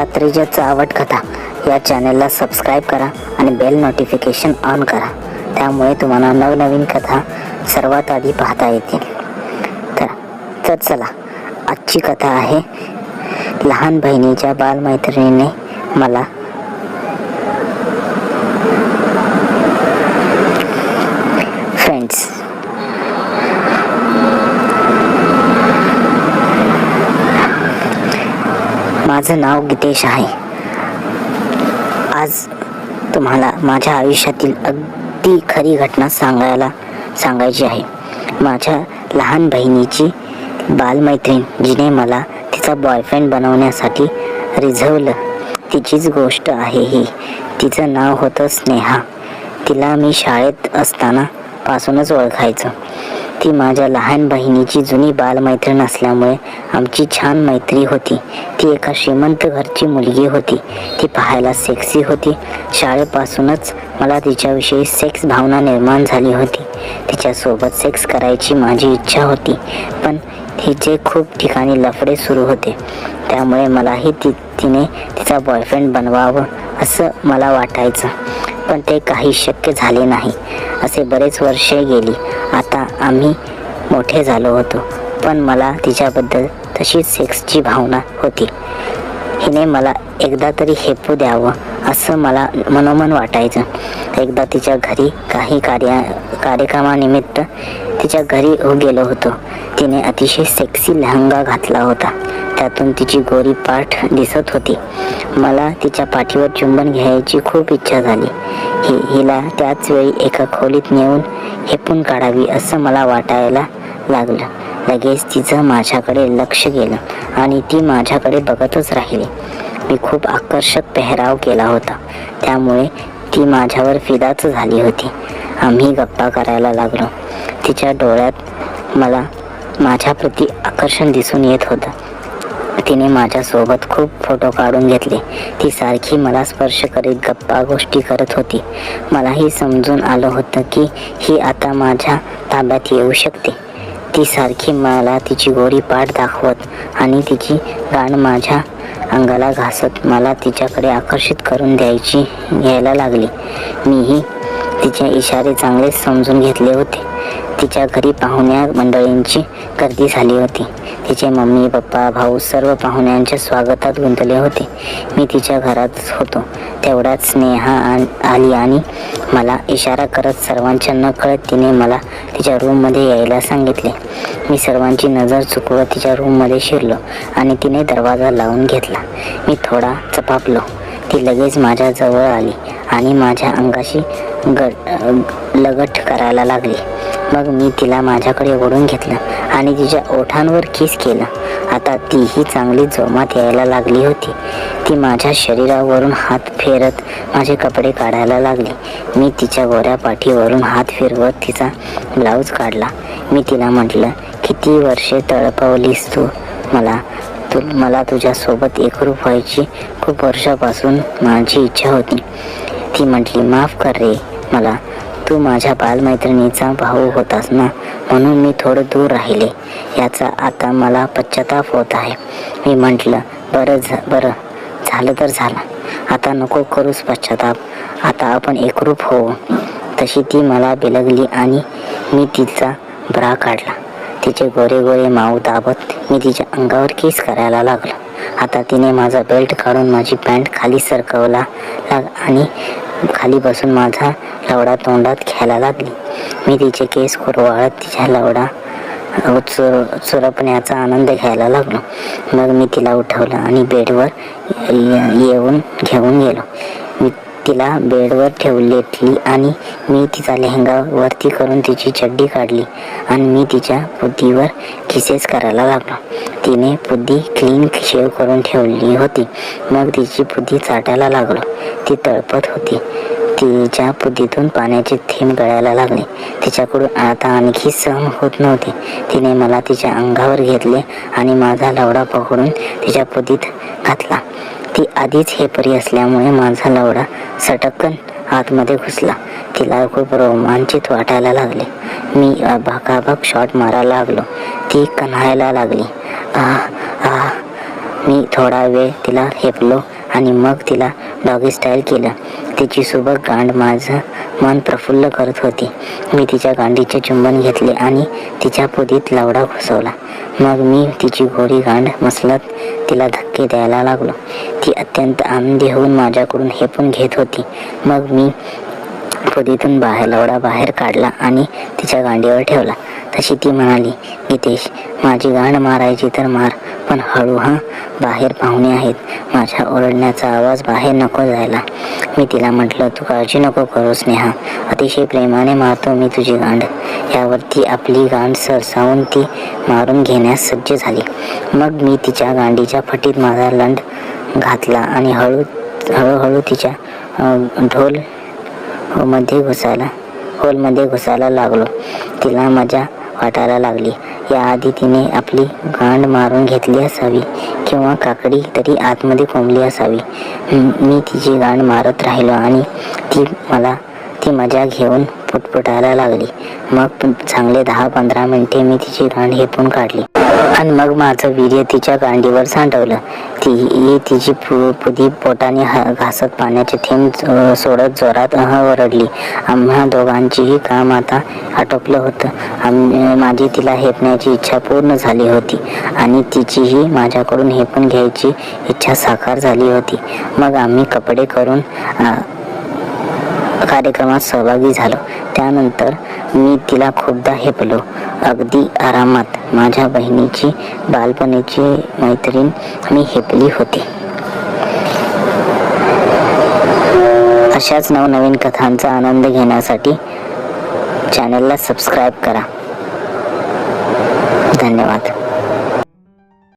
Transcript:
रात्रीच्या चावट कथा या चॅनलला सबस्क्राईब करा आणि बेल नोटिफिकेशन ऑन करा. त्यामुळे तुम्हाला नवनवीन कथा सर्वात आधी पाहता येतील. तर चला, आजची कथा आहे लहान बहिणीच्या बालमैत्रिणीने मला. फ्रेंड्स, माझं नाव गीतेश आहे. आज तुम्हाला माझ्या आयुष्यातील अगदी खरी घटना सांगायची आहे. माझ्या लहान बहिणीची बालमैत्रीण जिने मला तिचा बॉयफ्रेंड बनवण्यासाठी रिझवलं, तिचीच गोष्ट आहे ही. तिचं नाव होतं स्नेहा. तिला मी शाळेत असताना पासूनच ओळखायचो. ती माझ्या लहान बहिणीची जुनी बालमैत्रीण असल्यामुळे आमची छान मैत्री होती. ती एका श्रीमंत घरची मुलगी होती. ती पाहायला सेक्सी होती. शाळेपासूनच मला तिच्याविषयी सेक्स भावना निर्माण झाली होती. तिच्यासोबत सेक्स करायची माझी इच्छा होती, पण तिचे खूप ठिकाणी लफडे सुरू होते. त्यामुळे मलाही तिने तिचा बॉयफ्रेंड बनवावं असं मला वाटायचं, पण ते काही शक्य झाले नाही. असे बरेच वर्षे गेली. आता आम्ही मोठे झालो होतो, पण मला तिच्याबद्दल तशीच सेक्सची भावना होती. हिने मला एकदा तरी हेपू द्यावं असं मला मनोमन वाटायचं. एकदा तिच्या घरी काही कार्यक्रमानिमित्त तिच्या घरी गेलो होतो. तिने अतिशय सेक्सी लेहंगा घातला होता. त्यातून तिची गोरी पाठ दिसत होती. मला तिच्या पाठीवर चुंबन घ्यायची खूप इच्छा झाली. हिला त्याच वेळी एका खोलीत नेऊन हेपून काढावी असं मला वाटायला लागलं. लगेच तिचं माझ्याकडे लक्ष गेलं आणि ती माझ्याकडे बघतच राहिली. मी खूप आकर्षक पेहराव केला होता, त्यामुळे ती माझ्यावर फिदाच झाली होती. आम्ही गप्पा करायला लागलो. तिच्या डोळ्यात मला माझ्याप्रती आकर्षण दिसून येत होतं. तिने माझ्यासोबत खूप फोटो काढून घेतले. ती सारखी मला स्पर्श करीत गप्पा गोष्टी करत होती. मलाही समजून आलं होतं की ही आता माझ्या ताब्यात येऊ शकते. ती सारखी मला तिची गोरी पाठ दाखवत आणि तिची गाण माझ्या अंगाला घासत मला तिच्याकडे आकर्षित करून घ्यायला लागली. मीही तिचे इशारे चांगलेच समजून घेतले होते. तिच्या घरी पाहुण्या मंडळींची गर्दी झाली होती. तिचे मम्मी, पप्पा, भाऊ सर्व पाहुण्यांच्या स्वागतात गुंतले होते. मी तिच्या घरातच होतो. तेवढ्यात स्नेहा आली आणि मला इशारा करत सर्वांच्या नकळत तिने मला तिच्या रूममध्ये यायला सांगितले. मी सर्वांची नजर चुकवत तिच्या रूममध्ये शिरलो आणि तिने दरवाजा लावून घेतला. मी थोडा चपापलो. ती लगेच माझ्या जवळ आली आणि माझ्या अंगाशी लगट करायला लागली. मग मी तिला माझ्याकडे ओढून घेतलं आणि तिच्या ओठांवर किस केलं. आता तीही चांगली जोमात यायला लागली होती. ती माझ्या शरीरावरून हात फेरत माझे कपडे काढायला लागली. मी तिच्या गोऱ्या पाठीवरून हात फिरवत तिचा ब्लाऊज काढला. मी तिला म्हटलं, किती वर्षे तळपवलीस तू मला तुझ्यासोबत एकरूप व्हायची खूप वर्षापासून माझी इच्छा होती. ती म्हटली, माफ कर रे मला. तू माझ्या बालमैत्रिणीचा भाऊ होतास ना, म्हणून मी थोडं दूर राहिले. याचा आता मला पश्चाताप होत आहे. मी म्हटलं, बरं झालं तर झालं. आता नको करूस पश्चाताप. आता आपण एकरूप होऊ. तशी ती मला बिलगली आणि मी तिचा ब्रा काढला. तिचे गोरे माऊ दाबत मी तिच्या अंगावर किस करायला लागलो. आता तिने माझा बेल्ट काढून माझी पॅन्ट खाली सरकवला आणि खाली बसून माझा लवडा तोंडात घ्यायला लागली. मी तिचे केस कुरवाळत तिच्या लवडा चुरपण्याचा आनंद घ्यायला लागलो. मग मी तिला उठवलं आणि बेडवर घेऊन गेलो. मी तिला बेडवर ठेवली आणि मी तिचा लेहंगा वरती करून तिची चड्डी काढली आणि मी तिच्या पुद्दीवर किसेस करायला लागलो. तिने पुद्दी क्लीन शेव करून ठेवली होती. मग तिची पुद्दी चाटायला लागलो. ती तळपत होती. तिच्या पुद्दीतून पाण्याचे थेंब गळायला लागले. तिच्याकडून आता आणखी सहन होत नव्हते. तिने मला तिच्या अंगावर घेतले आणि माझा लवडा पकडून तिच्या पुद्दीत घातला. ती आधीच हेपरी असल्यामुळे माझा लवडा सटकन आतमध्ये घुसला. तिला खूप रोमांचित वाटायला लागले. मी भाकाभाक शॉट मारायला लागलो. ती कन्हायला लागली. मी थोडा वेळ तिला हेपलो आणि मग तिला डॉगी स्टाईल केलं. तिची सुबक गांड माझं मन प्रफुल्ल करत होती. मी तिच्या गांडीचे चुंबन घेतले आणि तिच्या पुदीत लवडा घुसवला. मग मी तिची गोरी गांड मसलत तिला धक्के द्यायला लागलो. ती अत्यंत आनंदी होऊन माझ्याकडून हेपून घेत होती. मग मी पुदीतून लवडा बाहेर काढला आणि तिच्या गांडीवर ठेवला. तशी ती म्हणाली, गीतेश, माझी गांड मारायची तर मार, पण हळू हा, बाहेर पाहुणे आहेत. माझ्या ओरडण्याचा आवाज बाहेर नको जायला. मी तिला म्हटलं, तू काळजी नको करू स्नेहा, अतिशय प्रेमाने मारतो मी तुझी गांड. यावर ती आपली गांड सरसावून ती मारून घेण्यास सज्ज झाली. मग मी तिच्या गांडीच्या फटीत माझा लंड घातला आणि हळूहळू तिच्या होलमध्ये घुसायला लागलो. तिला मजा वाटायला लागली. याआधी तिने आपली गांड मारून घेतली असावी किंवा काकडी तरी आतमध्ये कोंबली असावी. मी तिची गांड मारत राहिलो आणि ती मजा घेऊन पुटपुटायला लागली. मग चांगले 10-15 मिनिटे मी तिची गांड हेपून काढली आणि मग माझं वीर्य तिच्या गांडीवर सांडवलं. ती तिची पुदी पोटाने घासत पाण्याचे थेंब सोडत जोरात ओरडली. आम्हा दोघांचीही काम आता आटोपलं होतं. माझी तिला हेपण्याची इच्छा पूर्ण झाली होती आणि तिचीही माझ्याकडून हेपून घ्यायची इच्छा साकार झाली होती. मग आम्ही कपडे करून कार्यक्रमात सहभागी झालो. त्यानंतर मी तिला खूपदा हेपलो, अगदी आरामात. माझ्या बहिणीची बालपणीची मैत्रीण मी हेपली होती. अशाच नवनवीन कथांचा आनंद घेण्यासाठी चॅनलला सबस्क्राईब करा. धन्यवाद.